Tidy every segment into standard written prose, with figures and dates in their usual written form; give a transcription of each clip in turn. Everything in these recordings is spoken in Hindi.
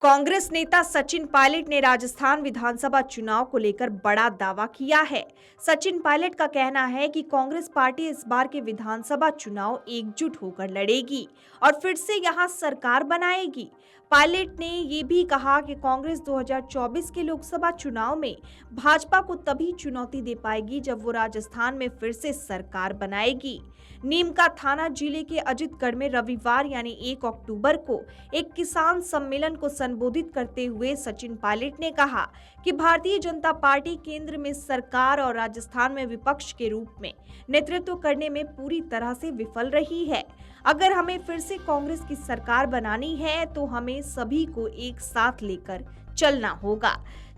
कांग्रेस नेता सचिन पायलट ने राजस्थान विधानसभा चुनाव को लेकर बड़ा दावा किया है। सचिन पायलट का कहना है कि कांग्रेस पार्टी इस बार के विधानसभा चुनाव एकजुट होकर लड़ेगी और फिर से यहां सरकार बनाएगी। पायलट ने ये भी कहा कि कांग्रेस 2024 के लोकसभा चुनाव में भाजपा को तभी चुनौती दे पाएगी जब वो राजस्थान में फिर से सरकार बनाएगी। नीमका थाना जिले के अजितगढ़ में रविवार यानी 1 अक्टूबर को एक किसान सम्मेलन को संबोधित करते हुए सचिन पायलट ने कहा कि भारतीय जनता पार्टी केंद्र में सरकार और राजस्थान में विपक्ष के रूप में नेतृत्व करने में पूरी तरह से विफल रही है। अगर हमें फिर से कांग्रेस की सरकार बनानी है तो हमें सभी को एक साथ लेकर चलना होगा,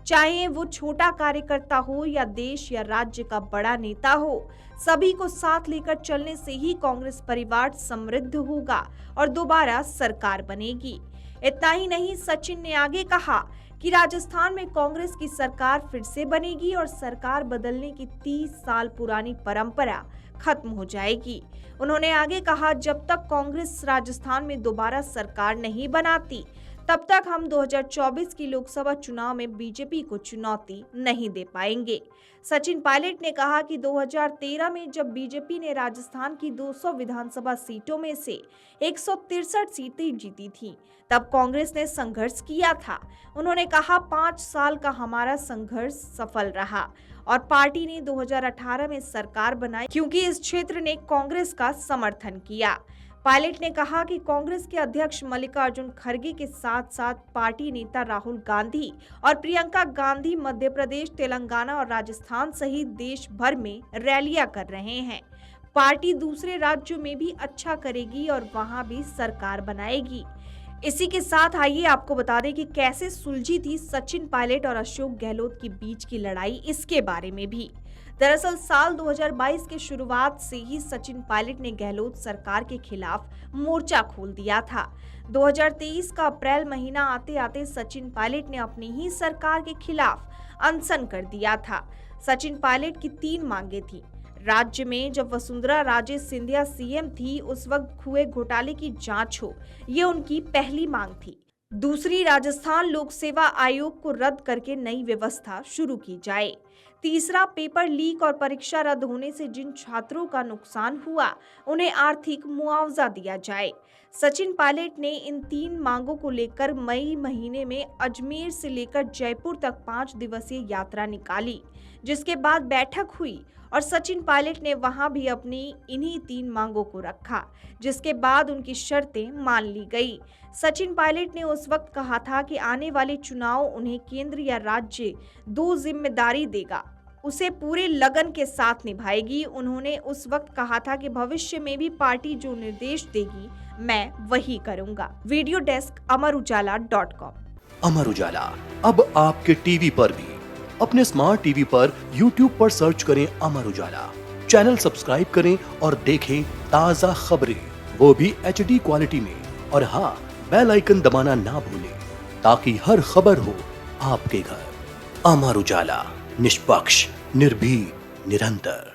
चाहे वो छोटा कार्यकर्ता हो या देश या राज्य का बड़ा नेता हो। सभी को साथ लेकर चलने से ही कांग्रेस परिवार समृद्ध होगा और दोबारा सरकार बनेगी। इतना ही नहीं, सचिन ने आगे कहा कि राजस्थान में कांग्रेस की सरकार फिर से बनेगी और सरकार बदलने की 30 साल पुरानी परंपरा खत्म हो जाएगी। उन्होंने आगे कहा, जब तक कांग्रेस राजस्थान में दोबारा सरकार नहीं बनाती तब तक हम 2024 की लोकसभा चुनाव में बीजेपी को चुनौती नहीं दे पाएंगे। सचिन पायलट ने कहा कि 2013 में जब बीजेपी ने राजस्थान की 200 विधानसभा सीटों में से 163 सीटें जीती थी, तब कांग्रेस ने संघर्ष किया था। उन्होंने कहा, 5 साल का हमारा संघर्ष सफल रहा और पार्टी ने 2018 में सरकार बनाई क्योंकि इस क्षेत्र ने कांग्रेस का समर्थन किया। पायलट ने कहा कि कांग्रेस के अध्यक्ष मल्लिकार्जुन खड़गे के साथ साथ पार्टी नेता राहुल गांधी और प्रियंका गांधी मध्य प्रदेश, तेलंगाना और राजस्थान सहित देश भर में रैलियां कर रहे हैं। पार्टी दूसरे राज्यों में भी अच्छा करेगी और वहां भी सरकार बनाएगी। इसी के साथ आइए आपको बता दें कि कैसे सुलझी थी सचिन पायलट और अशोक गहलोत के बीच की लड़ाई, इसके बारे में भी। दरअसल साल 2022 के शुरुआत से ही सचिन पायलट ने गहलोत सरकार के खिलाफ मोर्चा खोल दिया था। 2023 का अप्रैल महीना आते आते सचिन पायलट ने अपनी ही सरकार के खिलाफ अनशन कर दिया था। सचिन पायलट की 3 मांगे थी। राज्य में जब वसुंधरा राजे सिंधिया सीएम थी, उस वक्त हुए घोटाले की जांच हो, ये उनकी पहली मांग थी। दूसरी, राजस्थान लोक सेवा आयोग को रद्द करके नई व्यवस्था शुरू की जाए। तीसरा, पेपर लीक और परीक्षा रद्द होने से जिन छात्रों का नुकसान हुआ उन्हें आर्थिक मुआवजा दिया जाए। सचिन पायलट ने इन 3 मांगों को लेकर मई महीने में अजमेर से लेकर जयपुर तक 5 दिवसीय यात्रा निकाली, जिसके बाद बैठक हुई और सचिन पायलट ने वहां भी अपनी इन्हीं 3 मांगों को रखा, जिसके बाद उनकी शर्तें मान ली गई। सचिन पायलट ने उस वक्त कहा था कि आने वाले चुनाव उन्हें केंद्र या राज्य 2 जिम्मेदारी देगा, उसे पूरे लगन के साथ निभाएगी। उन्होंने उस वक्त कहा था कि भविष्य में भी पार्टी जो निर्देश देगी मैं वही करूंगा। Video desk अमरउजाला.com। अमर उजाला अब आपके टीवी पर भी। अपने स्मार्ट टीवी पर यूट्यूब पर सर्च करें अमर उजाला, चैनल सब्सक्राइब करें और देखें ताज़ा खबरें, वो भी HD क्वालिटी में। और हाँ, बेल आइकन दबाना ना भूलें ताकि हर खबर हो आपके घर। अमर उजाला, निष्पक्ष, निर्भीक, निरंतर।